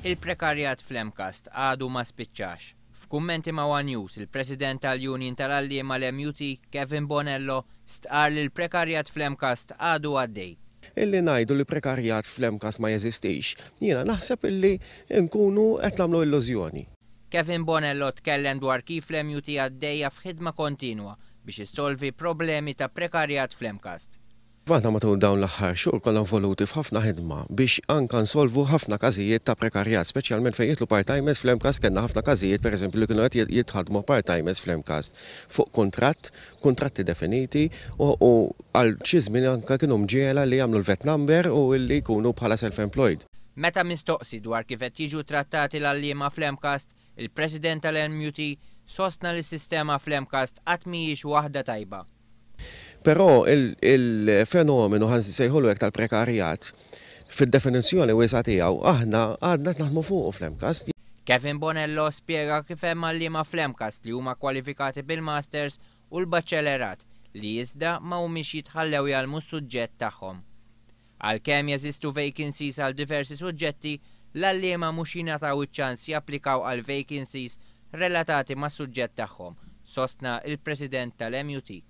Il-prekarjat fl-Emkast għadu ma spiċċax. F'kummenti ma' One News, il-President tal-Union tal-Alliem mal-MUT, Kevin Bonello, stqar li l-prekarjat fl-Emkast għadu għaddej. Illi ngħidu li prekarjat fl-Emkast ma jeżistix, jiena naħseb illi nkunu qed nagħmlu illużjoni. Kevin Bonello tkellem dwar kif l-MUT għaddejja f'ħidma kontinwa biex issolvi problemi ta' prekarjat fl-Emkast. Għadna matul dawn l-aħħar xhur kollha involuti f'ħafna ħidma biex anke nsolvu ħafna każijiet ta' prekarjat, speċjalment fejn jitlu part-timers fl-Emkast kellna ħafna każijiet pereżempju li kienu qed jitħadmu part-timers fl-Emkast fuq kontratti definiti u għal xi żmien anke kienu mġiela li jagħmlu l-vet number u li jkunu bħala self-employed. Meta mistoqsi dwar kif qed jiġu trattati l-Alliema fl-Emkast, il-President tal-MUT sostna li s-sistema fl-Emkast qatt mhijiex waħda tajba. Però il-fenomenu ħansi sejħolu hekk tal-prekarjat fid-definizzjoni wiesa tiegħu aħna għadna naħdmu fuqu fl-Emkast. Kevin Bonello spjega kif hemm Alliema fl-Emkast li huma kwalifikati bil-masters u l-baċċelerat li iżda ma humiex jitħallew jagħmlu s-suġġett tagħhom. Għalkemm jeżistu vacancies għal diversi suġġetti, l-Alliema mhux jingħataw iċ-ċans japplikaw għal vacancies relatati mas-suġġett tagħhom, sostna il-President tal-MUT.